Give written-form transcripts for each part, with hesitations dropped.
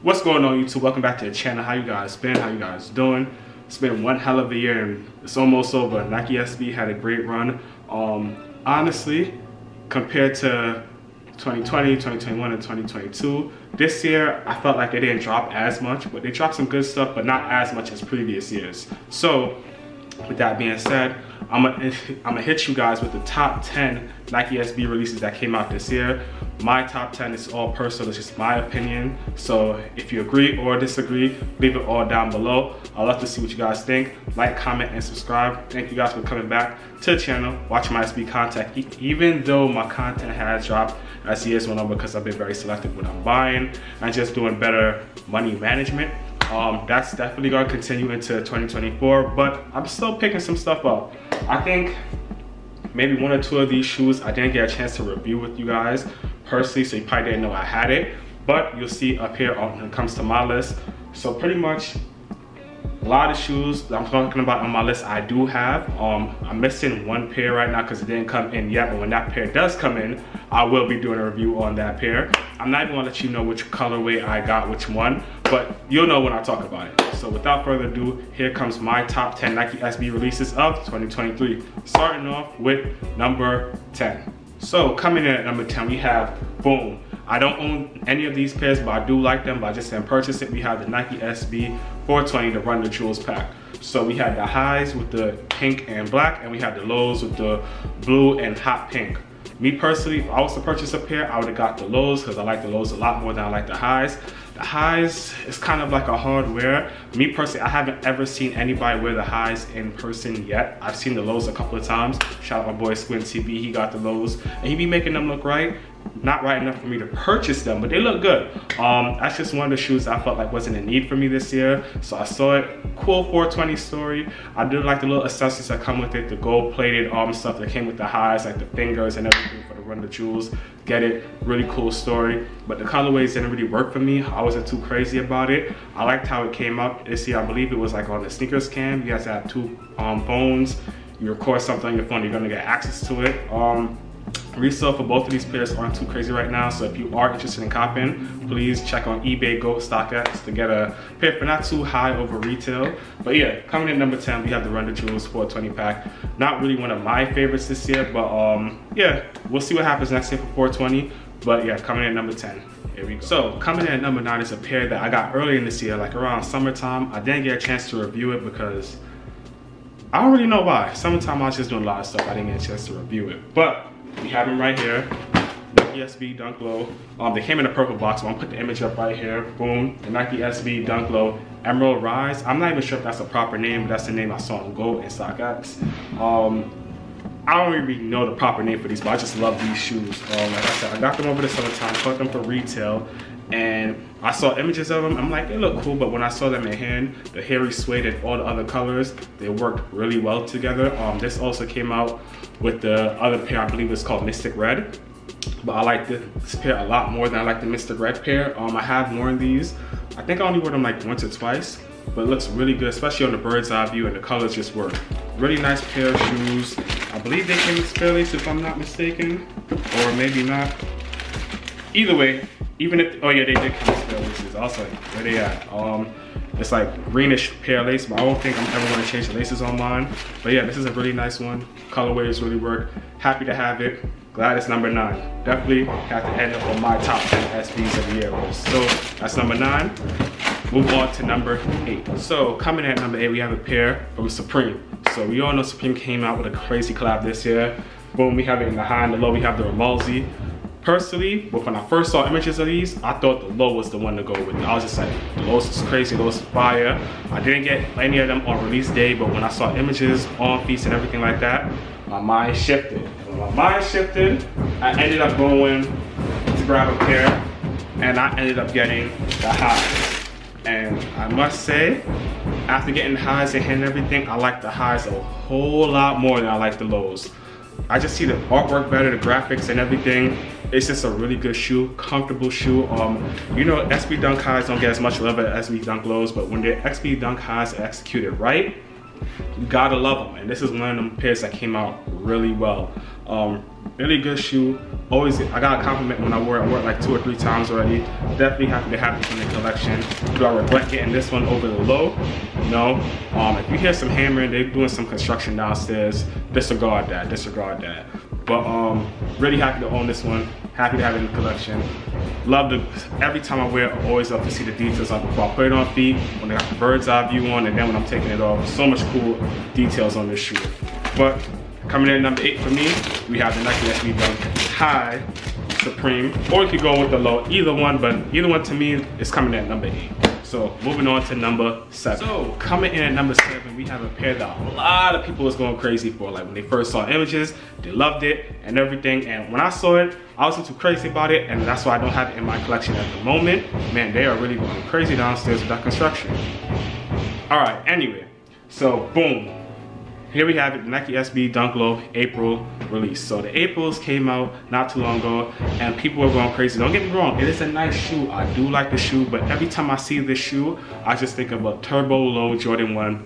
What's going on, YouTube? Welcome back to the channel. How you guys been? How you guys doing? It's been one hell of a year and it's almost over. Nike SB had a great run. Honestly, compared to 2020, 2021, and 2022, this year I felt like they didn't drop as much, but they dropped some good stuff, but not as much as previous years. So, with that being said, I'm gonna hit you guys with the top 10 Nike SB releases that came out this year. My top 10 is all personal, it's just my opinion. So if you agree or disagree, leave it all down below. I'd love to see what you guys think. Like, comment, and subscribe. Thank you guys for coming back to the channel, watching my SB content. Even though my content has dropped as years went on because I've been very selective when I'm buying and just doing better money management. That's definitely gonna continue into 2024, but I'm still picking some stuff up. I think maybe one or two of these shoes I didn't get a chance to review with you guys personally, so you probably didn't know I had it, but you'll see up here when it comes to my list. So pretty much a lot of shoes that I'm talking about on my list I do have. I'm missing one pair right now because it didn't come in yet, but when that pair does come in, I will be doing a review on that pair. I'm not even gonna let you know which colorway I got, which one, but you'll know when I talk about it. So without further ado, here comes my top 10 Nike SB releases of 2023. Starting off with number 10. So coming in at number 10, we have, boom. I don't own any of these pairs, but I do like them, but I just didn't purchase it. We have the Nike SB 420, the Run the Jewels pack. So we had the highs with the pink and black, and we had the lows with the blue and hot pink. Me personally, if I was to purchase a pair, I would have got the lows because I like the lows a lot more than I like the highs. The highs is kind of like a hard wear. Me personally, I haven't ever seen anybody wear the highs in person yet. I've seen the lows a couple of times. Shout out my boy Squint TB, he got the lows. And he be making them look right. Not right enough for me to purchase them, but they look good. That's just one of the shoes I felt like wasn't a need for me this year. So I saw it, cool 420 story. I do like the little accessories that come with it, the gold plated stuff that came with the highs, like the fingers and everything for the Run the Jewels. Get it, really cool story. But the colorways didn't really work for me. I wasn't too crazy about it. I liked how it came up this year. I believe it was like on the sneakers cam. You guys have two phones. You record something on your phone, you're gonna get access to it. Resale for both of these pairs aren't too crazy right now, so if you are interested in copying, please check on eBay, Go, StockX to get a pair for not too high over retail. But yeah, coming in number 10, we have the Run the Jewels 420 pack. Not really one of my favorites this year, but yeah, we'll see what happens next year for 420. But yeah, coming in at number 10. Here we go. So coming in at number 9 is a pair that I got early in this year, like around summertime. I didn't get a chance to review it because I don't really know why. Summertime I was just doing a lot of stuff. I didn't get a chance to review it, but we have them right here. Nike SB Dunk Low. They came in a purple box, so I'm gonna put the image up right here. Boom. The Nike SB Dunk Low Emerald Rise. I'm not even sure if that's a proper name, but that's the name I saw on Go and StockX. I don't really know the proper name for these, but I just love these shoes. Like I said, I got them over the summertime, caught them for retail, and I saw images of them. I'm like, they look cool, but when I saw them in hand, the hairy suede and all the other colors, they worked really well together. This also came out with the other pair, I believe it's called Mystic Red. But I like this pair a lot more than I like the Mystic Red pair. I have worn these. I think I only wore them like once or twice, but it looks really good, especially on the bird's eye view, and the colors just work. Really nice pair of shoes. I believe they came in spare lace if I'm not mistaken, or maybe not. Either way, even if, oh yeah, they did come in spare laces. Also, where they at? It's like greenish pair of lace, but I don't think I'm ever gonna change the laces on mine. But yeah, this is a really nice one. Colorways really work. Happy to have it. Glad it's number 9. Definitely have to end up on my top 10 SBs of the year. So that's number 9. Move on to number 8. So coming at number 8, we have a pair from Supreme. So we all know Supreme came out with a crazy collab this year. Boom, we have it in the high and the low. We have the Ramalzi. Personally, but when I first saw images of these, I thought the low was the one to go with. I was just like, the lows was crazy, the lows was fire. I didn't get any of them on release day, but when I saw images on feast and everything like that, my mind shifted. When my mind shifted, I ended up going to grab a pair, and I ended up getting the highs. And I must say, after getting the highs and everything, I like the highs a whole lot more than I like the lows. I just see the artwork better, the graphics and everything. It's just a really good shoe, comfortable shoe. You know, SB Dunk highs don't get as much love as SB Dunk lows, but when the SB Dunk highs are executed right, you gotta love them. And this is one of them pairs that came out really well. Really good shoe. Always, I got a compliment when I wore it. I wore it like 2 or 3 times already. Definitely happy to have this in the collection. Do I regret getting this one over the low? No. If you hear some hammering, they're doing some construction downstairs. Disregard that, disregard that. But really happy to own this one. Happy to have it in the collection. Love the, every time I wear it, I always love to see the details like before I put it on feet, when I got the bird's eye view on, and then when I'm taking it off. So much cool details on this shoe. But coming in at number 8 for me, we have the Nike SB Dunk High Supreme. Or you could go with the low, either one, but either one to me is coming in at number 8. So moving on to number 7. So coming in at number 7, we have a pair that a lot of people was going crazy for. Like when they first saw images, they loved it and everything. And when I saw it, I wasn't too crazy about it, and that's why I don't have it in my collection at the moment. Man, they are really going crazy downstairs with that construction. All right, anyway, so boom. Here we have it, the Nike SB Dunk Low April release. So the Aprils came out not too long ago and people were going crazy. Don't get me wrong, it is a nice shoe. I do like the shoe, but every time I see this shoe, I just think of a turbo low Jordan 1.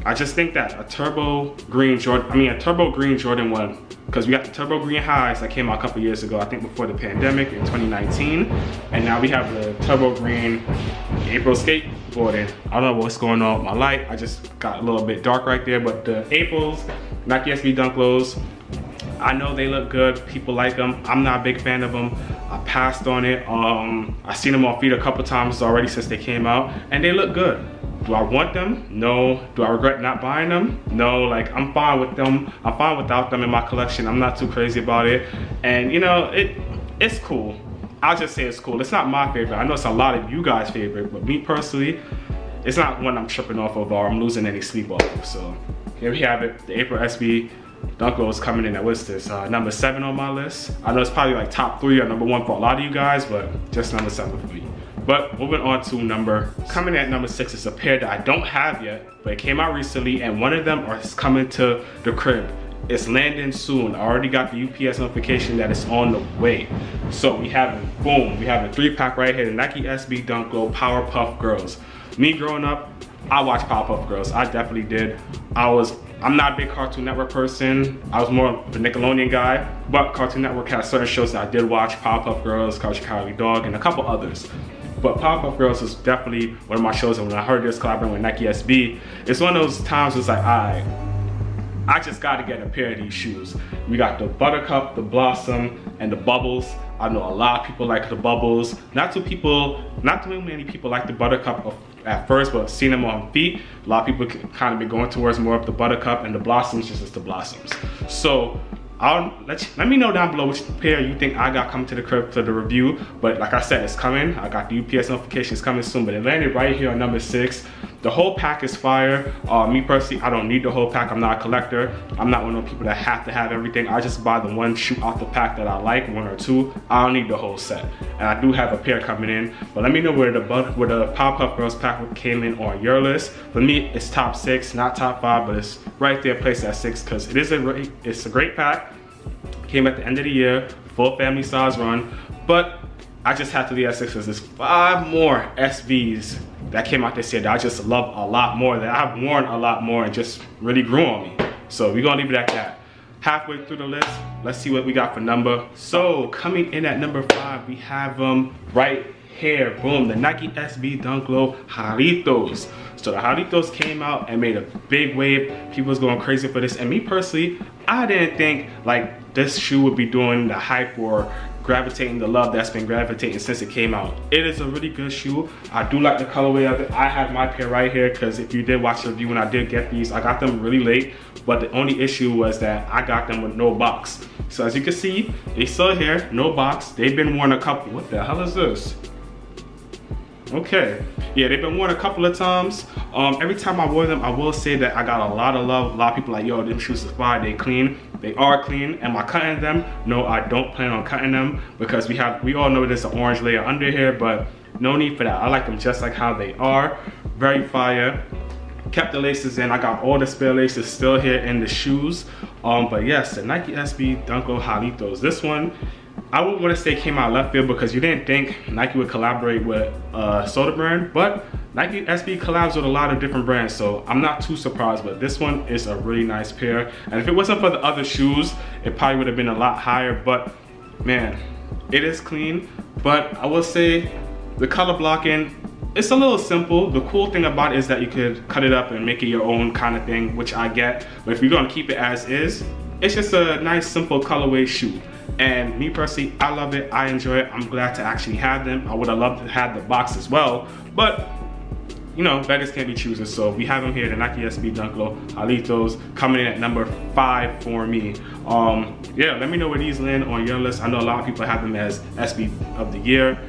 I just think that a turbo green Jordan 1, because we got the turbo green highs that came out a couple years ago, I think before the pandemic in 2019. And now we have the turbo green April skateboarding. I don't know what's going on with my light. I just got a little bit dark right there, but the Aprils, Nike SB Dunk Lows, I know they look good. People like them. I'm not a big fan of them. I passed on it. I've seen them on feet a couple times already since they came out, and they look good. Do I want them? No. Do I regret not buying them? No. Like, I'm fine with them. I'm fine without them in my collection. I'm not too crazy about it. And you know, it's cool. I'll just say it's cool. It's not my favorite. I know it's a lot of you guys' favorite, but me personally, it's not one I'm tripping off of or I'm losing any sleep off of. So here we have it. The April SB Dunk Low is coming in at, what's this, number 7 on my list. I know it's probably like top 3 or number 1 for a lot of you guys, but just number 7 for me. But moving on to coming in at number 6 is a pair that I don't have yet, but it came out recently, and one of them is coming to the crib. It's landing soon. I already got the UPS notification that it's on the way. So we have it, boom, we have a 3-pack right here, the Nike SB Dunk Low Powerpuff Girls. Me growing up, I watched Powerpuff Girls. I definitely did. I'm not a big Cartoon Network person. I was more of a Nickelodeon guy, but Cartoon Network has certain shows that I did watch: Powerpuff Girls, Coach Cowardly Dog, and a couple others. But Powerpuff Girls is definitely one of my shows, and when I heard this collaborating with Nike SB, it's one of those times it's like, I just gotta get a pair of these shoes. We got the Buttercup, the Blossom, and the Bubbles. I know a lot of people like the Bubbles. Not too many people like the Buttercup at first, but seeing them on feet, a lot of people kind of be going towards more of the Buttercup, and the Blossoms just as the Blossoms. So let me know down below which pair you think I got coming to the crib for the review. But like I said, it's coming. I got the UPS notifications coming soon, but it landed right here on number 6. The whole pack is fire. Me personally, I don't need the whole pack. I'm not a collector. I'm not one of those people that have to have everything. I just buy the one shoe off the pack that I like, 1 or 2. I don't need the whole set. And I do have a pair coming in, but let me know where the Powerpuff Girls pack came in on your list. For me, it's top 6, not top 5, but it's right there placed at 6 because it's a great pack. Came at the end of the year, full family size run, but I just have to leave at 6 because there's 5 more SBs that came out this year that I just love a lot more, that I've worn a lot more and just really grew on me. So we're gonna leave it at that. Halfway through the list, let's see what we got for number. So coming in at number 5, we have them right here, boom, the Nike SB Dunk Low Jarritos. So the Jarritos came out and made a big wave. People was going crazy for this, and me personally, I didn't think like this shoe would be doing the hype or gravitating the love that's been gravitating since it came out. It is a really good shoe. I do like the colorway of it. I have my pair right here because if you did watch the review when I did get these, I got them really late, but the only issue was that I got them with no box. So as you can see, they still here, no box. They've been worn a couple, what the hell is this? Okay, yeah, they've been worn a couple of times. Every time I wore them, I will say that I got a lot of love. A lot of people like, yo, them shoes are fire, they clean. They are clean. Am I cutting them? No, I don't plan on cutting them because we all know there's an orange layer under here, but no need for that. I like them just like how they are. Very fire. Kept the laces in. I got all the spare laces still here in the shoes. But yes, the Nike SB Dunk Low Jarritos. This one, I wouldn't want to say came out left field because you didn't think Nike would collaborate with a soda brand, but Nike SB collabs with a lot of different brands, so I'm not too surprised, but this one is a really nice pair. And if it wasn't for the other shoes, it probably would have been a lot higher, but man, it is clean, but I will say the color blocking, it's a little simple. The cool thing about it is that you could cut it up and make it your own kind of thing, which I get. But if you're gonna keep it as is, it's just a nice, simple colorway shoe. And me personally, I love it, I enjoy it. I'm glad to actually have them. I would have loved to have the box as well, but you know, beggars can't be choosers. So we have them here, the Nike SB Dunkutos, coming in at number 5 for me. Yeah, let me know where these land on your list. I know a lot of people have them as SB of the year,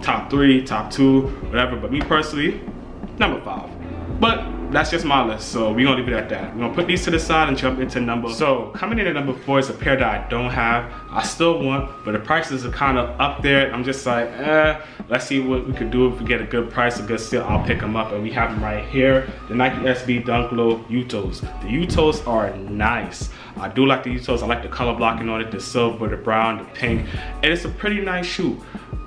top 3, top 2, whatever. But me personally, number 5. But that's just my list, so we're gonna leave it at that. We're gonna put these to the side and jump into number. So coming in at number 4 is a pair that I don't have. I still want, but the prices are kind of up there. I'm just like, let's see what we could do. If we get a good price, a good sale, I'll pick them up. And we have them right here, the Nike SB Dunkutos. The Utos are nice. I do like the Utos. I like the color blocking on it, the silver, the brown, the pink, and it's a pretty nice shoe.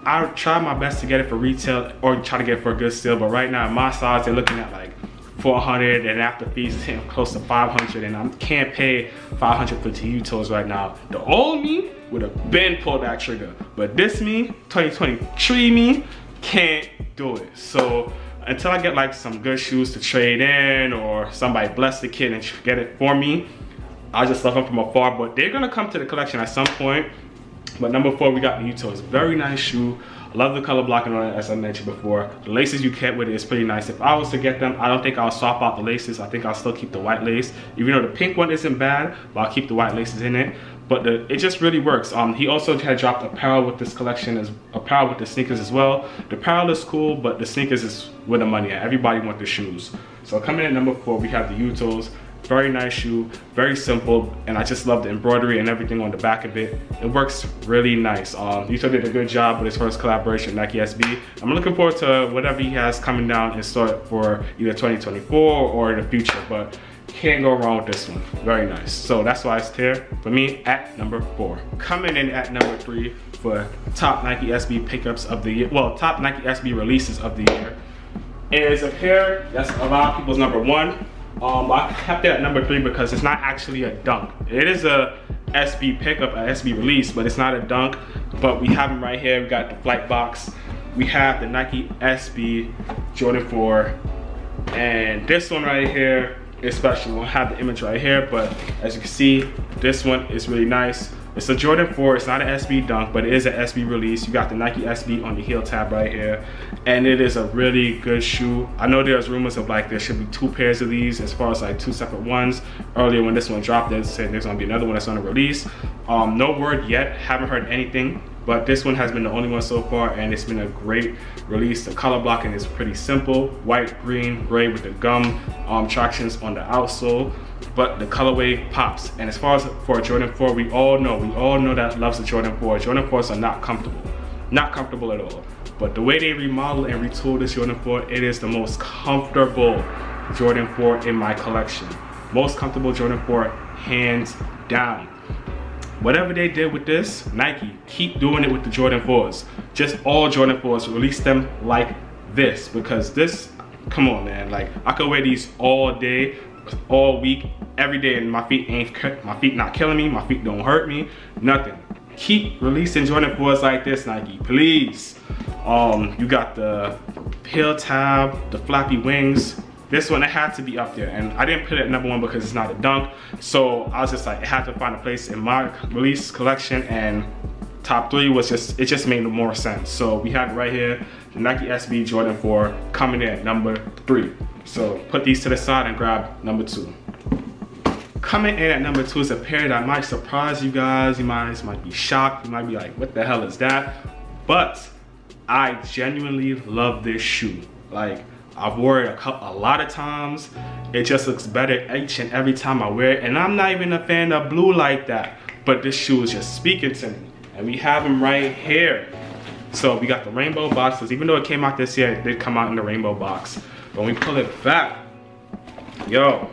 I try my best to get it for retail or try to get it for a good sale, but right now my size, they're looking at like 400, and after fees it's hitting close to 500, and I can't pay 500 for the Utos right now. The old me would have been pulled that trigger, but this me, 2023 me, can't do it. So until I get like some good shoes to trade in, or somebody bless the kid and get it for me, I just love them from afar. But they're gonna come to the collection at some point. But number 4, we got the Utos. Very nice shoe. I love the color blocking on it, as I mentioned before. The laces you get with it is pretty nice. If I was to get them, I don't think I'll swap out the laces. I think I'll still keep the white lace. Even though the pink one isn't bad, but I'll keep the white laces in it. But it just really works. He also had dropped apparel with this collection, as apparel with the sneakers as well. The apparel is cool, but the sneakers is where the money at. Everybody wants the shoes. So coming in at number 4, we have the Utos. Very nice shoe, very simple, and I just love the embroidery and everything on the back of it. It works really nice. Yuto did a good job with his first collaboration, Nike SB. I'm looking forward to whatever he has coming down in store for either 2024 or in the future, but can't go wrong with this one. Very nice. So that's why it's here for me at number 4. Coming in at number 3 for top Nike SB pickups of the year, well, top Nike SB releases of the year, is a pair that's a lot of people's number 1. I kept it at number 3 because it's not actually a dunk. It is a SB pickup, a SB release, but it's not a dunk. But we have them right here. We got the flight box. We have the Nike SB Jordan 4. And this one right here is special. We'll have the image right here, but as you can see, this one is really nice. It's a Jordan 4, it's not an SB dunk, but it is an SB release. You got the Nike SB on the heel tab right here, and it is a really good shoe. I know there's rumors of like there should be 2 pairs of these, as far as like 2 separate ones. Earlier when this one dropped, they said there's gonna be another one that's on a release. No word yet, haven't heard anything, but this one has been the only one so far, and it's been a great release. The color blocking is pretty simple, white, green, gray with the gum tractions on the outsole. But the colorway pops. And as far as for a Jordan 4, we all know that loves the Jordan 4. Jordan 4s are not comfortable at all. But the way they remodel and retool this Jordan 4, it is the most comfortable Jordan 4 in my collection. Most comfortable Jordan 4, hands down. Whatever they did with this, Nike, keep doing it with the Jordan 4s. Just all Jordan 4s, release them like this, because this, come on man, like I could wear these all day, all week, every day, and my feet not killing me, my feet don't hurt me, nothing. Keep releasing Jordan 4s like this, Nike, please. You got the heel tab, the flappy wings. This one, it had to be up there, and I didn't put it at number 1 because it's not a dunk. So I was just like, it had to find a place in my release collection, and top 3 was just, it just made more sense. So we have it right here, the Nike SB Jordan 4 coming in at number 3. So put these to the side and grab number 2. Coming in at number 2 is a pair that might surprise you guys. You might be shocked. You might be like, what the hell is that? But I genuinely love this shoe. Like, I've worn it a lot of times. It just looks better each and every time I wear it. And I'm not even a fan of blue like that, but this shoe is just speaking to me. And we have them right here. So we got the rainbow boxes. Even though it came out this year, it did come out in the rainbow box. But when we pull it back, yo,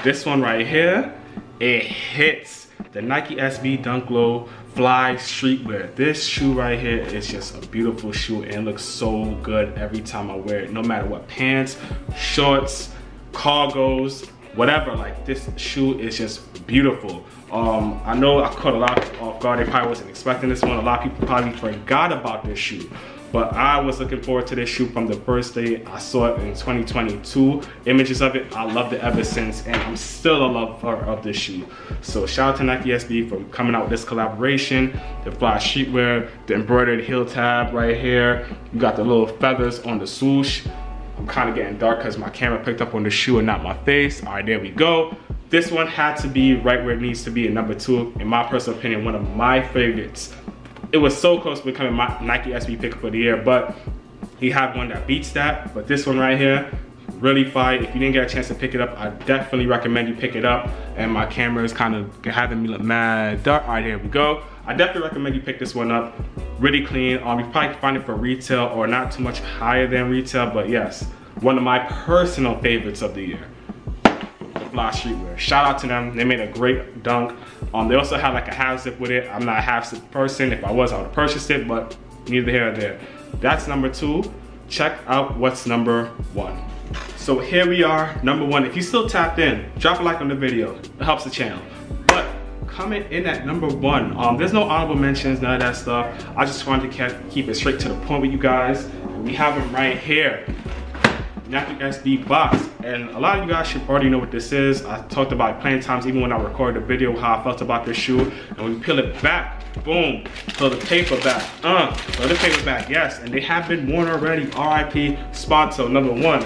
this one right here, it hits. The Nike SB Dunk Low Fly Streetwear. This shoe right here is just a beautiful shoe, and it looks so good every time I wear it. No matter what, pants, shorts, cargos, whatever. Like, this shoe is just beautiful. I know I caught a lot off guard. They probably wasn't expecting this one. A lot of people probably forgot about this shoe. But I was looking forward to this shoe from the first day I saw it in 2022. Images of it, I loved it ever since, and I'm still a lover of this shoe. So shout out to Nike SB for coming out with this collaboration. The fly streetwear, the embroidered heel tab right here. You got the little feathers on the swoosh. I'm kind of getting dark because my camera picked up on the shoe and not my face. All right, there we go. This one had to be right where it needs to be in number 2. In my personal opinion, one of my favorites. It was so close to becoming my Nike SB pick for the year, but he had one that beats that. But this one right here, really fire. If you didn't get a chance to pick it up, I definitely recommend you pick it up. And my camera is kind of having me look mad dark. All right, here we go. I definitely recommend you pick this one up. Really clean. You probably can find it for retail or not too much higher than retail, but yes, one of my personal favorites of the year. Fly streetwear. Shout out to them. They made a great dunk. They also have like a half zip with it. I'm not a half zip person. If I was, I would have purchased it, but neither here nor there. That's number 2. Check out what's number 1. So here we are, number 1. If you still tapped in, drop a like on the video. It helps the channel. But coming in at number 1, there's no honorable mentions, none of that stuff. I just wanted to keep it straight to the point with you guys. We have them right here. Nike SB box, and a lot of you guys should already know what this is. I talked about it plenty of times, even when I recorded the video, how I felt about this shoe. And when you peel it back, boom, throw the paper back, throw the paper back, yes. And they have been worn already. RIP sponsor number 1.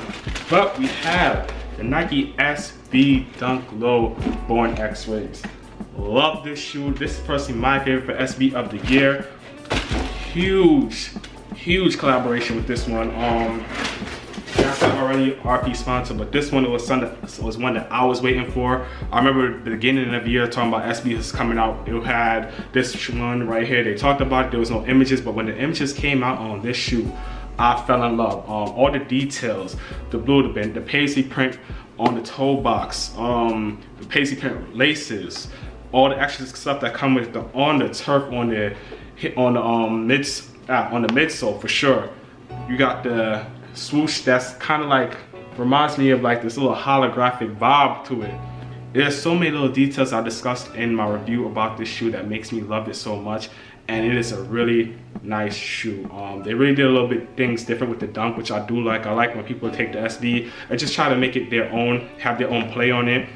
But we have the Nike SB Dunk Low Born X-Rays. Love this shoe. This is personally my favorite for SB of the year. Huge collaboration with this one. That's already RP sponsor, but this one was one that I was waiting for. I remember the beginning of the year talking about SB is coming out. It had this one right here. They talked about it. There was no images, but when the images came out on this shoe, I fell in love. All the details, the blue, the paisley print on the toe box, the paisley print laces, all the extra stuff that come with on the turf, on the midsole for sure. You got the swoosh that's kind of like, reminds me of like this little holographic vibe to it. There's so many little details I discussed in my review about this shoe that makes me love it so much, and it is a really nice shoe. They really did a little bit things different with the dunk, which I do like. I like when people take the SB and just try to make it their own, have their own play on it,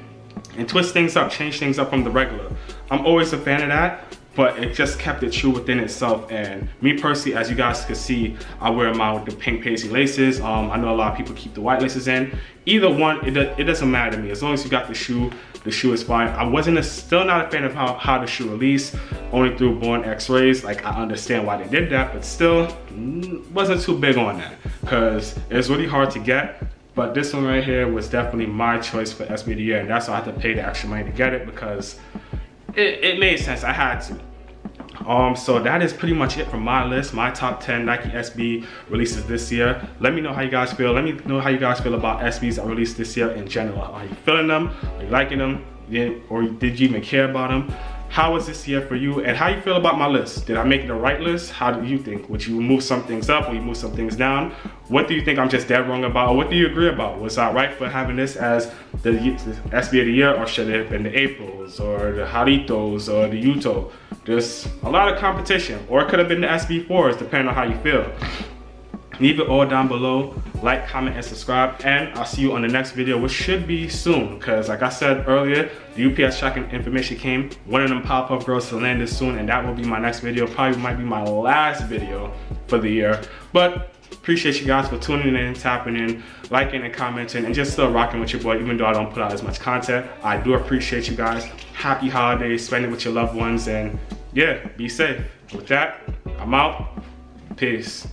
and twist things up, change things up from the regular. I'm always a fan of that, but it just kept it true within itself. And me personally, as you guys can see, I wear mine with the pink paisley laces. I know a lot of people keep the white laces in. Either one, it doesn't matter to me. As long as you got the shoe is fine. I still not a fan of how the shoe released, only through Born X-Rays. Like, I understand why they did that, but still wasn't too big on that, because it's really hard to get. But this one right here was definitely my choice for SB of the year, and that's why I had to pay the extra money to get it, because it made sense. I had to. So that is pretty much it for my list, my top 10 Nike SB releases this year. Let me know how you guys feel. Let me know how you guys feel about SBs that released this year in general. Are you feeling them? Are you liking them? Or did you even care about them? How was this year for you? And how you feel about my list? Did I make the right list? How do you think? Would you move some things up? Would you move some things down? What do you think I'm just dead wrong about? Or what do you agree about? Was I right for having this as the SB of the year, or should it have been the Aprils or the Jaritos or the Yuto? There's a lot of competition, or it could have been the SB4s, depending on how you feel. Leave it all down below. Like, comment, and subscribe. And I'll see you on the next video, which should be soon. Because like I said earlier, the UPS tracking information came. One of them Powerpuff girls to land this soon, and that will be my next video. Probably might be my last video for the year. But appreciate you guys for tuning in, tapping in, liking and commenting, and just still rocking with your boy, even though I don't put out as much content. I do appreciate you guys. Happy holidays, spend it with your loved ones, and yeah, be safe. With that, I'm out. Peace.